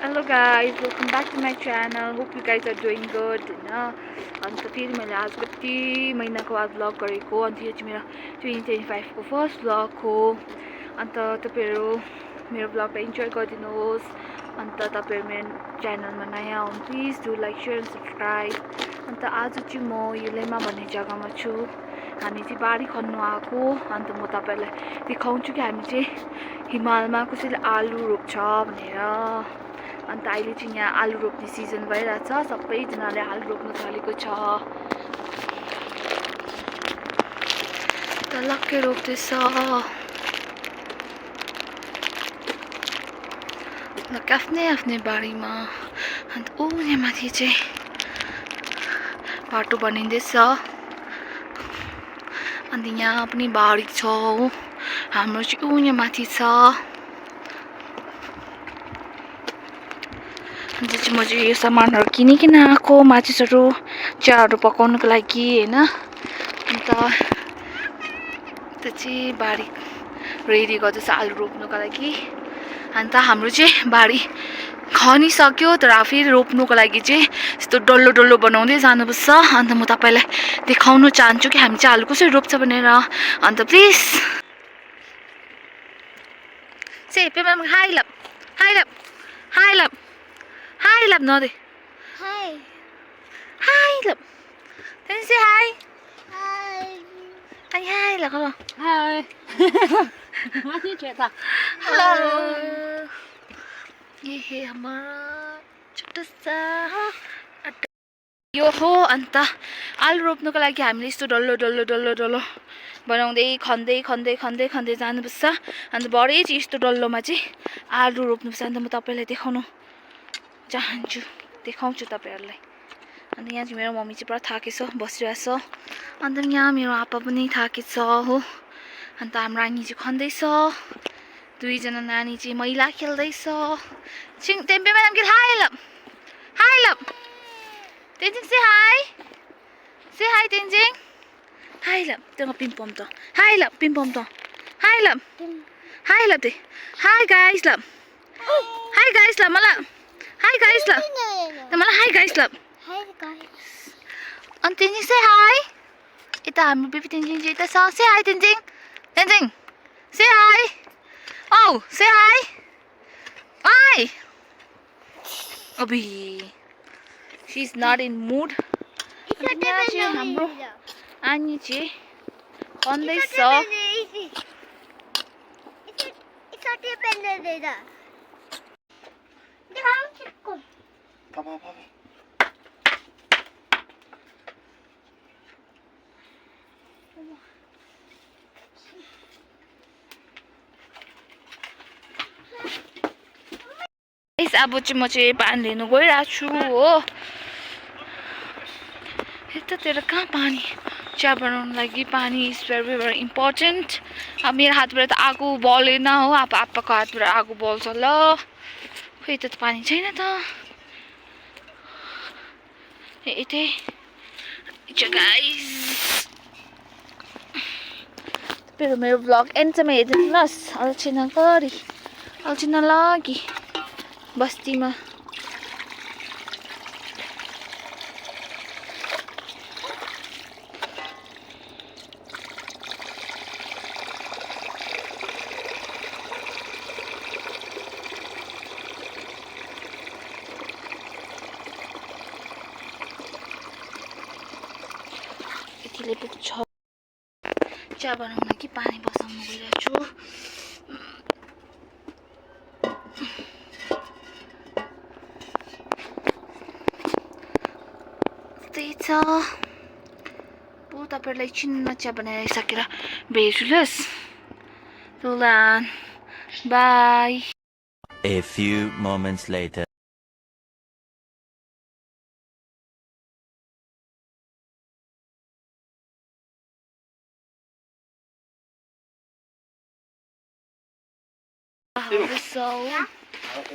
Hello guys, welcome back to my channel. Hope you guys are doing good. अन्त फेरि मैले आज कति महिनाको बाद भ्लग गरेको अन्त यो चाहिँ मेरो 2025 को फर्स्ट भ्लग हो। अन्त तपाईहरु मेरो भ्लगलाई इन्जोय गरिदिनुहोस्। अन्त तपाईहरु मेरो च्यानलमा नयाँ हुनु please do like share and subscribe. अन्त आज चाहिँ म यो लेमा भन्ने जग्गामा छु। हामी चाहिँ बारी खन्नु आएको। अन्त म तपाईहरुलाई देखाउँछु कि हामी चाहिँ हिमालमा कसैले आलु रोप्छ भनेर। अन्त अहिले चाहिँ यहाँ आलु रोप्ने सिजन भइरहेछ, सबैजनाले आलु रोप्न थालेको छ। त लक्कै रोप्दैछ आफ्नै आफ्नै बारीमा। अन्त यहाँ माथि चाहिँ बाटो बनिँदैछ। अन्त यहाँ पनि बारी छ हो, हाम्रो चाहिँ यहाँ माथि छ। अन्त चाहिँ म चाहिँ यो सामानहरू किनिकन आएको, माचिसहरू चियाहरू पकाउनुको लागि हैन। अन्त चाहिँ बारी रेडी गर्दैछ आलु रोप्नुको लागि। अन्त हाम्रो चाहिँ बारी खनिसक्यो, तर फेरि रोप्नुको लागि चाहिँ यस्तो डल्लो डल्लो बनाउँदै जानुपर्छ। अन्त म तपाईलाई देखाउन चाहन्छु कि हामी चाहिँ आलु कसरी रोप्छ भनेर। अन्त please say Pema hi love hi love hi love hi love नदे Hi. Hi love then say hi Hi. hi là không Hi. Masih cerita. hello ये है हमारा छोटा सा अड्डा यो हो। अन्त आलु रोप्नुको लागि हामीले यस्तो डल्लो डल्लो डल्लो डल्लो बनाउँदै खन्दै खन्दै खन्दै खन्दै जानुपर्छ। अन्त भरे चाहिँ यस्तो डल्लोमा चाहिँ आलु रोप्नुपर्छ। अन्त म तपाईलाई देखाउन चाहन्छु, देखाउँछु तपाईहरुलाई। अन्त यहाँ चाहिँ मेरो मम्मी चाहिँ पुरा थाकेछ, बसिरहेछ। अन्त यहाँ मेरो आप्पा पनि थाकेछ हो। अन्त हाम्रो नानी चाहिँ खन्दैछ, दुईजना नानी चाहिँ मैला खेल्दैछ। छिङ टेम्पे म्याडम कि hi love hi love Tenzing से हाई तेन्जिङ हाई लभ तेरो पिम्पम त हाई लभ पिम्पम त हाई लभ ते hi guys love hi guys love मलाई हाई गाइस लभ मलाई hi guys love. Hi guys. अनि तेन्जिङ से हाई, यता हाम्रो बेबी तेन्जिङ चाहिँ यता छ। से हाई तेन्जिङ तेन्जिङ से हाई औ say hi hi Abby she is not in mood. यहाँ चाहिँ हाम्रो आनी चाहिँ खन्दैछ। It's a dependent. अब चाहिँ म चाहिँ पानी लिनु गइरहेको छु हो। यतातिर कहाँ पानी, चिया बनाउनु लागि पानी इज भेरी भेरी इम्पोर्टेन्ट। अब मेरो हातबाट त आगो बलेन हो, अब आप्पाको हातबाट आगो बल्छ ल। खोइ यता त पानी छैन त। यतै गाइस तपाईँहरू मेरो भ्लग एन्डसम्म हेरिदिनुहोस्। अल्छी नगरी अल्छी नलागी बस्तीमा। यतिले पुग्छ। चिया बनाउन कि पानी बसाउनु गइरहेको छु। त्यही छ पो तपाईहरुलाई चिनमा चिया बनाइसकेर भेट्नुहोस्। By. A few moments later.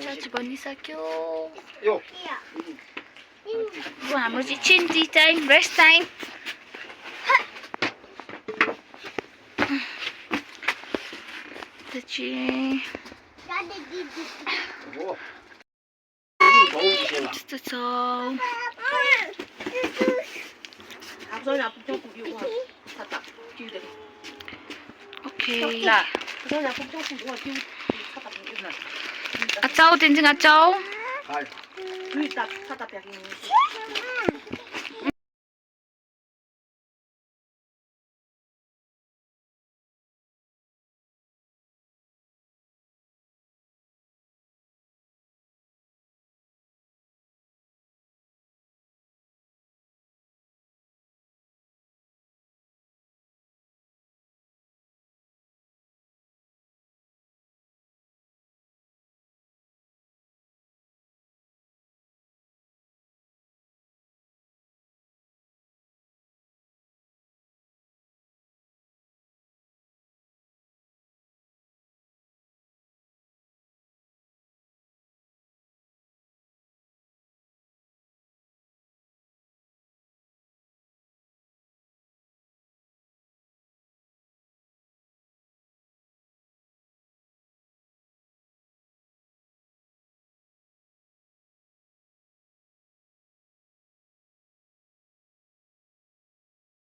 चाची बनिसक्यो। हाम्रो चाहिँ चिन्ती टाइम, रेस्ट टाइम। चाहिँ यस्तो छ ओके 아짜오 땡징 아짜오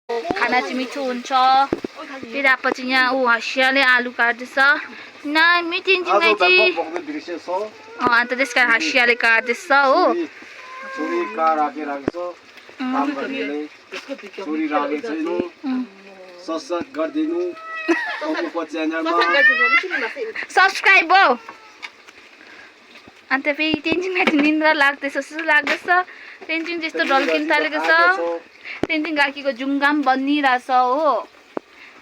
खाना चाहिँ मिठो हुन्छ त्यसपछि यहाँ ऊ हँसियाले आलु काट्दैछ ना मिटिङ चाहिँ अन्त त्यस कारण हँसियाले काट्दैछ हो छोरी कहाँ राखेछ काम गर्नेले छोरी राखेको छैन सब्सक्राइब गरिदिनु अम्मुको च्यानलमा सब्सक्राइब हो अन्त फेरि तेन्जिङमाथि निन्द्रा लाग्दैछ जस्तो लाग्दैछ तेन्जिङ त्यस्तो ढल्किन थालेको छ तेन्जिङ गाकीको जुङ्गाम बनिरहेछ हो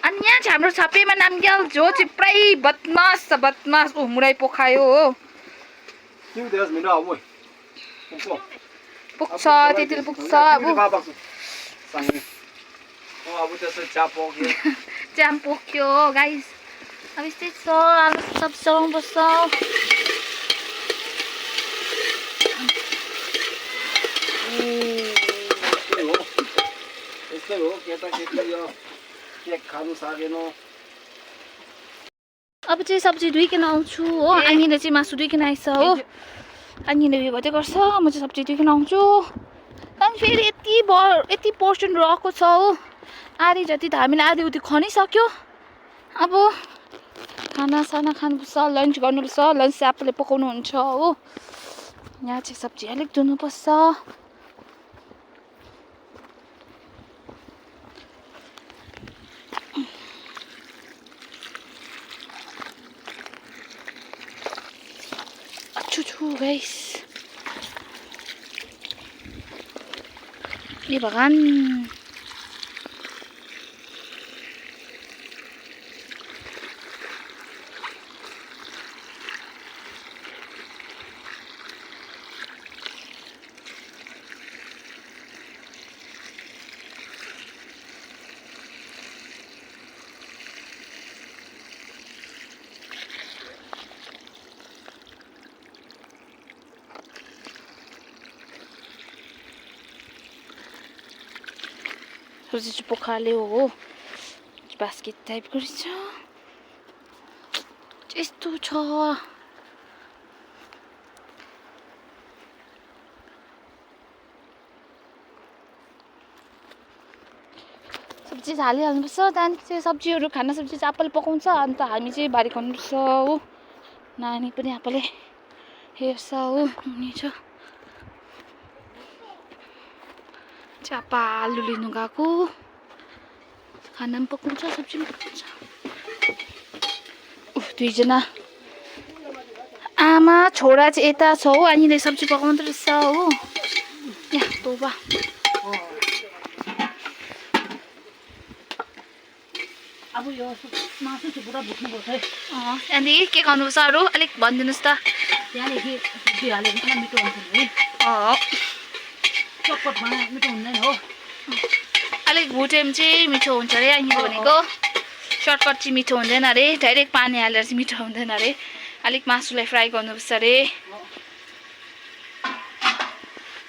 अनि यहाँ चाहिँ हाम्रो छपेमा नामग्याल जो चाहिँ पुरै बदमास छ बदमास ऊ मुरै पोखायो हो पुग्छ त्यतिले पुग्छ अब च्याम पोख्यो गाइस अब यस्तै छ आलु सब चलाउनुपर्छ यस्तै हो केटाकेटी यो केक खानु सकेन अब चाहिँ सब्जी धुइकन आउँछु हो आनीले चाहिँ मासु धुइकन आइछ हो आनीले उयो गर्दै गर्छ म चाहिँ सब्जी धुइकन आउँछु अनि फेरि यति पोर्सन रहेको छ हो आधी जति त हामीले आधी उति खनिसक्यो अब खानासाना खानुपर्छ लन्च गर्नुपर्छ लन्च चाहिँ आफूले पकाउनुहुन्छ हो यहाँ चाहिँ सब्जी अलिक धुनुपर्छ Achuchu guys. Ini bahkan सब्जी चाहिँ पोखाल्यो हो बास्केट टाइप गरिन्छ यस्तो छ सब्जी हालिहाल्नुपर्छ त्यहाँदेखि चाहिँ सब्जीहरू खाना सब्जी चाहिँ आप्पाले पकाउँछ अन्त हामी चाहिँ बारी खन्नुपर्छ हो नानी पनि आप्पाले हेर्छ हो हुनेछ चापा आलु लिनु गएको खाना पनि पकाउँछ सब्जी पनि पकाउँछ दुईजना आमा छोरा चाहिँ यता छ हो अनिले सब्जी पकाउँदो रहेछ हो यहाँ तोबा अब यो मासु चाहिँ पुरा भुट्नुपर्छ है त्यहाँदेखि के गर्नुपर्छ अरू अलिक भनिदिनुहोस् त त्यहाँदेखि सब्जी हाल्यो भने मिठो हुन्छ नि चटपटमा मिठो हुँदैन हो अलिक भुट्यो भने चाहिँ मिठो हुन्छ अरे अनिले भनेको सर्टकट चाहिँ मिठो हुँदैन अरे डाइरेक्ट पानी हालेर चाहिँ मिठो हुँदैन अरे अलिक मासुलाई फ्राई गर्नुपर्छ अरे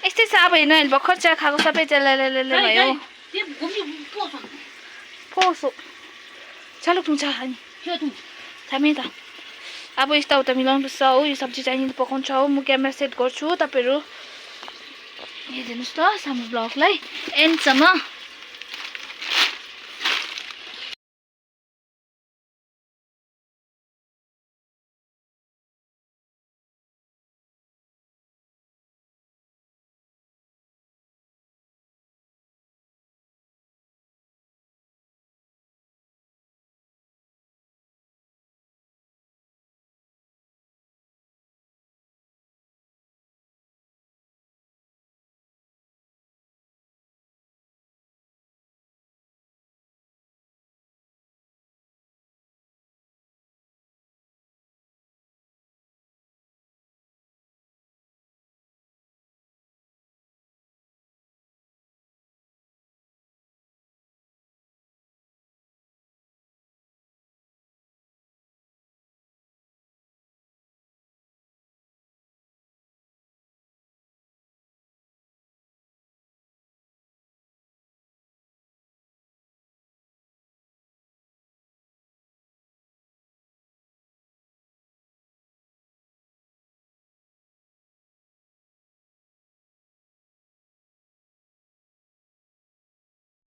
यस्तै छ अब होइन अहिले भर्खर चिया खाएको सबै त्यसलाई भयो पोसो चालुक हुन्छ अनि थामी त अब यस्ता उता मिलाउनुपर्छ हो यो सब्जी चाहिँ पकाउँछ हो म क्यामेरा सेट गर्छु तपाईँहरू हेरिदिनुहोस् त हाम्रो ब्लगलाई एन्डसम्म।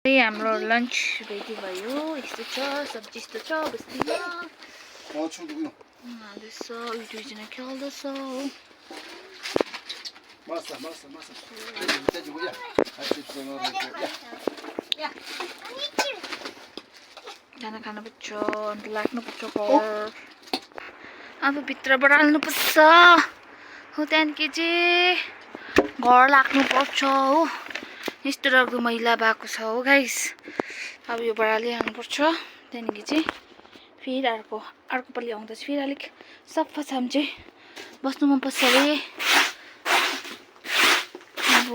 हाम्रो लन्च रेडी भयो। यस्तो छ, सब्जी यस्तो छ, बस्दिन 어추구요. हाल्दैछ। उयो दुईजना खेल्दैछ हो। 마사. 돼지고야. 같이 야. खाना खानुपर्छ, अन्त लाग्नुपर्छ घर। अब भित्रबाट हाल्नुपर्छ हो, त्यहाँदेखि चाहिँ घर लाग्नुपर्छ हो। यस्तो डरलाग्दो मैला भएको छ हो गाइस। अब यो बडाले हाल्नुपर्छ, त्यहाँदेखि चाहिँ फेरि अर्को पालि आउँदा चाहिँ फेरि अलिक सफा छ भने चाहिँ बस्नु मन पर्छ अरे। अब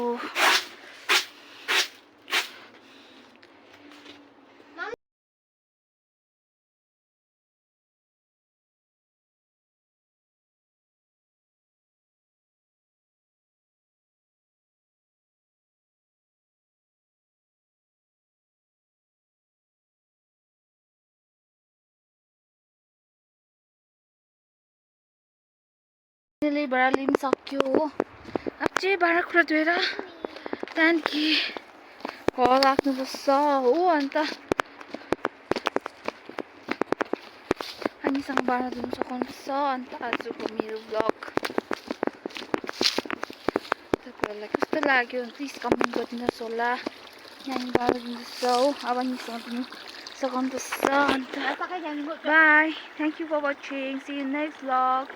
बडाले पनि सक्यो हो। अब चाहिँ भाँडाकुँडा धोएर त्यहाँदेखि घर लाग्नुपर्छ हो। अन्त हामीसँग भाँडा धुन सघाउनुपर्छ। अन्त आजको मेरो ब्लग तपाईँहरूलाई कस्तो लाग्यो प्लिज कमेन्ट गरिदिनुहोस् होला। नानी भाँडा धुँदैछ हो, अब हामीसँग धुन सघाउनुपर्छ। अन्त bye, thank you for watching, see you next blog.